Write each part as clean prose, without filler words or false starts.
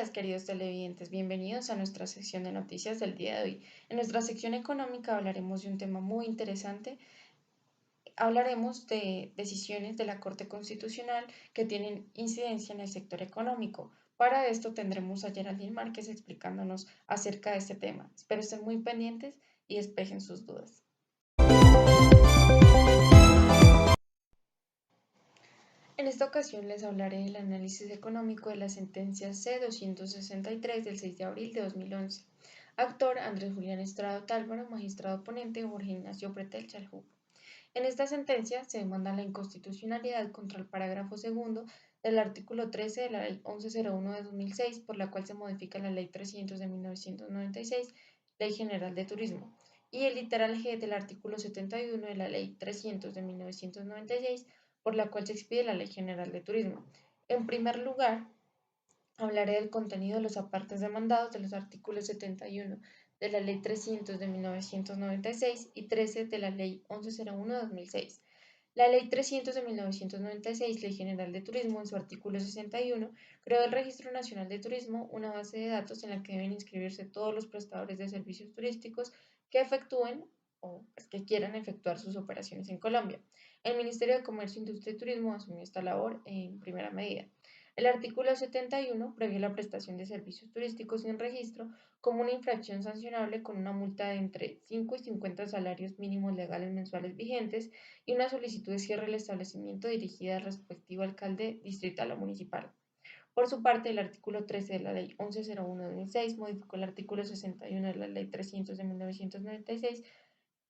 días, queridos televidentes. Bienvenidos a nuestra sección de noticias del día de hoy. En nuestra sección económica hablaremos de un tema muy interesante. Hablaremos de decisiones de la Corte Constitucional que tienen incidencia en el sector económico. Para esto tendremos a Geraldine Márquez explicándonos acerca de este tema. Espero estén muy pendientes y despejen sus dudas. En esta ocasión les hablaré del análisis económico de la sentencia C-263 del 6 de abril de 2011. Actor Andrés Julián Estrado Tálvaro, magistrado ponente Jorge Ignacio Pretel Chalhub. En esta sentencia se demanda la inconstitucionalidad contra el parágrafo segundo del artículo 13 de la Ley 1101 de 2006, por la cual se modifica la Ley 300 de 1996, Ley General de Turismo, y el literal G del artículo 71 de la Ley 300 de 1996, por la cual se expide la Ley General de Turismo. En primer lugar, hablaré del contenido de los apartes demandados de los artículos 71 de la Ley 300 de 1996 y 13 de la Ley 1101 de 2006. La Ley 300 de 1996, Ley General de Turismo, en su artículo 61, creó el Registro Nacional de Turismo, una base de datos en la que deben inscribirse todos los prestadores de servicios turísticos que efectúen o que quieran efectuar sus operaciones en Colombia. El Ministerio de Comercio, Industria y Turismo asumió esta labor en primera medida. El artículo 71 prevé la prestación de servicios turísticos sin registro como una infracción sancionable con una multa de entre 5 y 50 salarios mínimos legales mensuales vigentes y una solicitud de cierre del establecimiento dirigida al respectivo alcalde distrital o municipal. Por su parte, el artículo 13 de la Ley 1101 de 2006 modificó el artículo 61 de la Ley 300 de 1996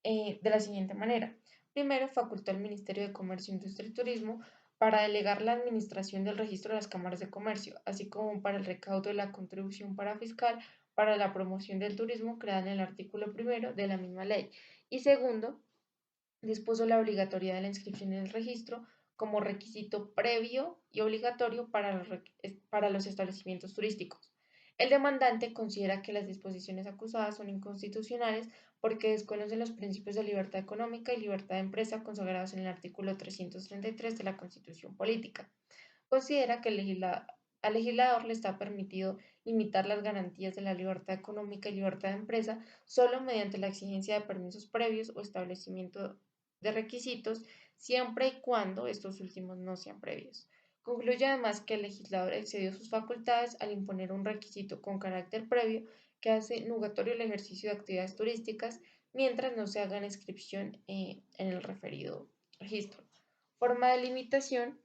de la siguiente manera. Primero, facultó al Ministerio de Comercio, Industria y Turismo para delegar la administración del registro de las cámaras de comercio, así como para el recaudo de la contribución para fiscal para la promoción del turismo creada en el artículo primero de la misma ley. Y segundo, dispuso la obligatoriedad de la inscripción en el registro como requisito previo y obligatorio para los establecimientos turísticos. El demandante considera que las disposiciones acusadas son inconstitucionales porque desconocen los principios de libertad económica y libertad de empresa consagrados en el artículo 333 de la Constitución Política. Considera que al legislador le está permitido limitar las garantías de la libertad económica y libertad de empresa solo mediante la exigencia de permisos previos o establecimiento de requisitos, siempre y cuando estos últimos no sean previos. Concluye además que el legislador excedió sus facultades al imponer un requisito con carácter previo que hace nugatorio el ejercicio de actividades turísticas mientras no se haga la inscripción en el referido registro. Forma de limitación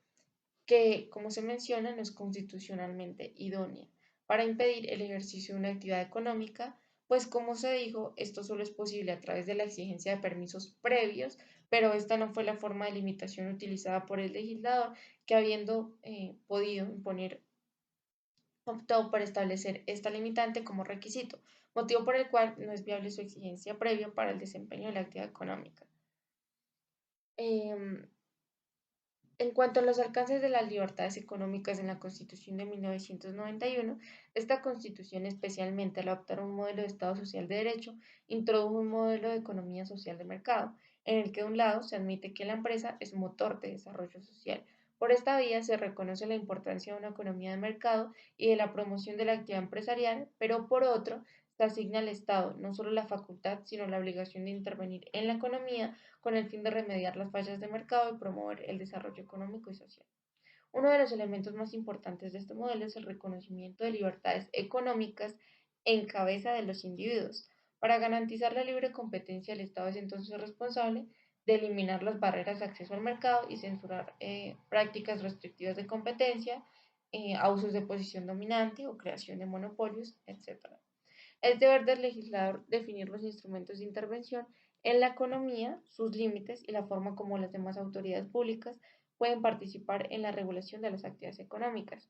que, como se menciona, no es constitucionalmente idónea para impedir el ejercicio de una actividad económica, pues como se dijo, esto solo es posible a través de la exigencia de permisos previos, pero esta no fue la forma de limitación utilizada por el legislador, que habiendo podido imponer, optó por establecer esta limitante como requisito, motivo por el cual no es viable su exigencia previa para el desempeño de la actividad económica. Eh, En cuanto a los alcances de las libertades económicas en la Constitución de 1991, esta Constitución, especialmente al adoptar un modelo de Estado social de derecho, introdujo un modelo de economía social de mercado, en el que de un lado se admite que la empresa es motor de desarrollo social. Por esta vía se reconoce la importancia de una economía de mercado y de la promoción de la actividad empresarial, pero por otro, se asigna al Estado no solo la facultad, sino la obligación de intervenir en la economía con el fin de remediar las fallas de mercado y promover el desarrollo económico y social. Uno de los elementos más importantes de este modelo es el reconocimiento de libertades económicas en cabeza de los individuos. Para garantizar la libre competencia, el Estado es entonces responsable de eliminar las barreras de acceso al mercado y censurar prácticas restrictivas de competencia, abusos de posición dominante o creación de monopolios, etc. Es deber del legislador definir los instrumentos de intervención en la economía, sus límites y la forma como las demás autoridades públicas pueden participar en la regulación de las actividades económicas.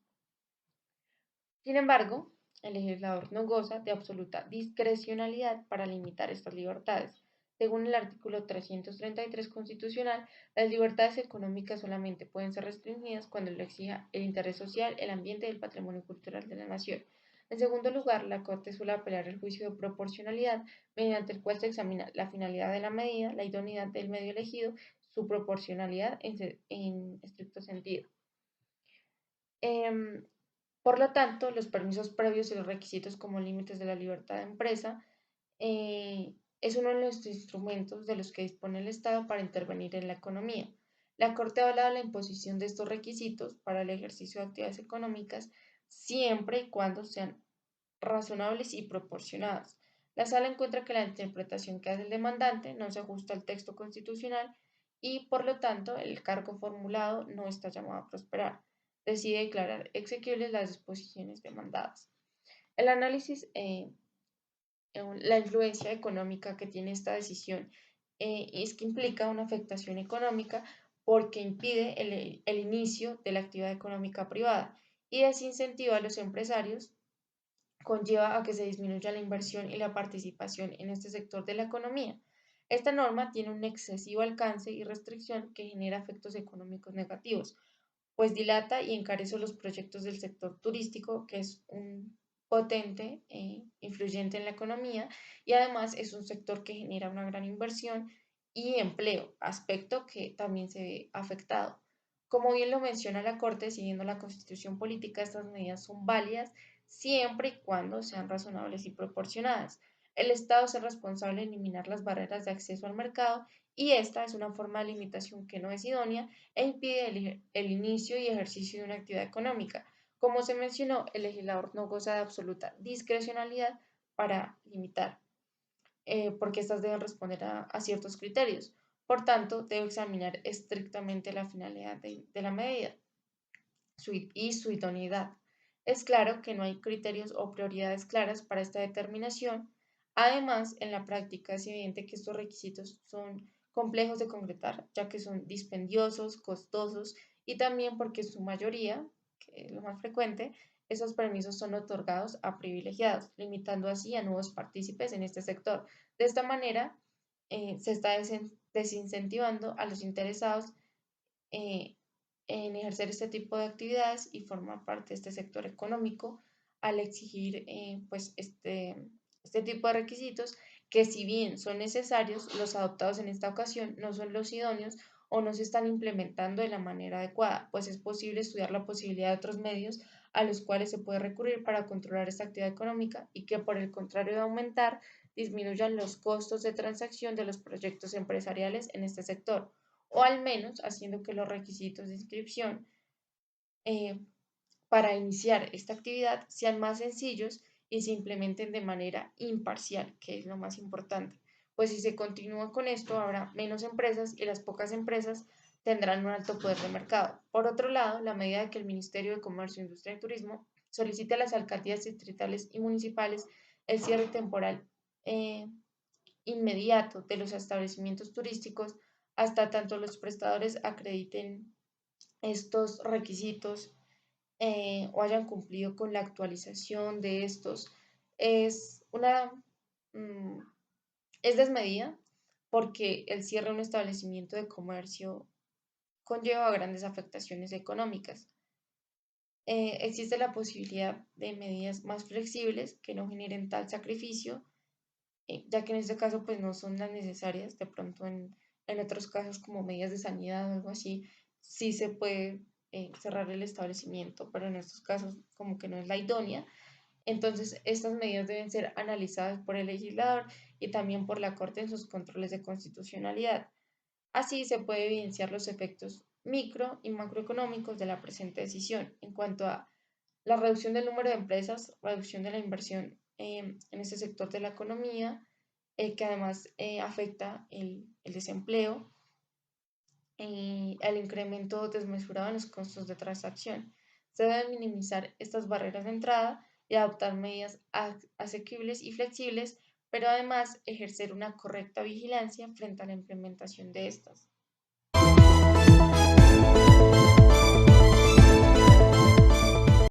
Sin embargo, el legislador no goza de absoluta discrecionalidad para limitar estas libertades. Según el artículo 333 constitucional, las libertades económicas solamente pueden ser restringidas cuando lo exija el interés social, el ambiente y el patrimonio cultural de la nación. En segundo lugar, la Corte suele apelar el juicio de proporcionalidad, mediante el cual se examina la finalidad de la medida, la idoneidad del medio elegido, su proporcionalidad en estricto sentido. Por lo tanto, los permisos previos y los requisitos como límites de la libertad de empresa es uno de los instrumentos de los que dispone el Estado para intervenir en la economía. La Corte ha hablado de la imposición de estos requisitos para el ejercicio de actividades económicas siempre y cuando sean razonables y proporcionadas. La sala encuentra que la interpretación que hace el demandante no se ajusta al texto constitucional y, por lo tanto, el cargo formulado no está llamado a prosperar. Decide declarar exequibles las disposiciones demandadas. El análisis la influencia económica que tiene esta decisión es que implica una afectación económica porque impide el inicio de la actividad económica privada y desincentiva a los empresarios, conlleva a que se disminuya la inversión y la participación en este sector de la economía. Esta norma tiene un excesivo alcance y restricción que genera efectos económicos negativos, pues dilata y encarece los proyectos del sector turístico, que es un potente influyente en la economía y además es un sector que genera una gran inversión y empleo, aspecto que también se ve afectado. Como bien lo menciona la Corte, siguiendo la Constitución política, estas medidas son válidas siempre y cuando sean razonables y proporcionadas. El Estado es el responsable de eliminar las barreras de acceso al mercado y esta es una forma de limitación que no es idónea e impide el inicio y ejercicio de una actividad económica. Como se mencionó, el legislador no goza de absoluta discrecionalidad para limitar, porque éstas deben responder a ciertos criterios. Por tanto, debe examinar estrictamente la finalidad de la medida y su idoneidad. Es claro que no hay criterios o prioridades claras para esta determinación. Además, en la práctica es evidente que estos requisitos son complejos de concretar, ya que son dispendiosos, costosos y también porque en su mayoría, que es lo más frecuente, esos permisos son otorgados a privilegiados, limitando así a nuevos partícipes en este sector. De esta manera, se está desincentivando a los interesados eh, en ejercer este tipo de actividades y formar parte de este sector económico al exigir pues este tipo de requisitos que si bien son necesarios, los adoptados en esta ocasión no son los idóneos o no se están implementando de la manera adecuada, pues es posible estudiar la posibilidad de otros medios a los cuales se puede recurrir para controlar esta actividad económica y que por el contrario de aumentar, disminuyan los costos de transacción de los proyectos empresariales en este sector o al menos haciendo que los requisitos de inscripción eh, para iniciar esta actividad sean más sencillos y se implementen de manera imparcial, que es lo más importante. Pues si se continúa con esto, habrá menos empresas y las pocas empresas tendrán un alto poder de mercado. Por otro lado, la medida de que el Ministerio de Comercio, Industria y Turismo solicite a las alcaldías distritales y municipales el cierre temporal eh, inmediato de los establecimientos turísticos hasta tanto los prestadores acrediten estos requisitos o hayan cumplido con la actualización de estos. Es una mm, es desmedida porque el cierre de un establecimiento de comercio conlleva grandes afectaciones económicas. Existe la posibilidad de medidas más flexibles que no generen tal sacrificio ya que en este caso pues no son las necesarias, de pronto en otros casos como medidas de sanidad o algo así, sí se puede cerrar el establecimiento, pero en estos casos como que no es la idónea. Entonces, estas medidas deben ser analizadas por el legislador y también por la Corte en sus controles de constitucionalidad. Así se puede evidenciar los efectos micro y macroeconómicos de la presente decisión en cuanto a la reducción del número de empresas, reducción de la inversión en este sector de la economía, que además afecta el desempleo y el incremento desmesurado en los costos de transacción. Se deben minimizar estas barreras de entrada y adoptar medidas asequibles y flexibles, pero además ejercer una correcta vigilancia frente a la implementación de estas.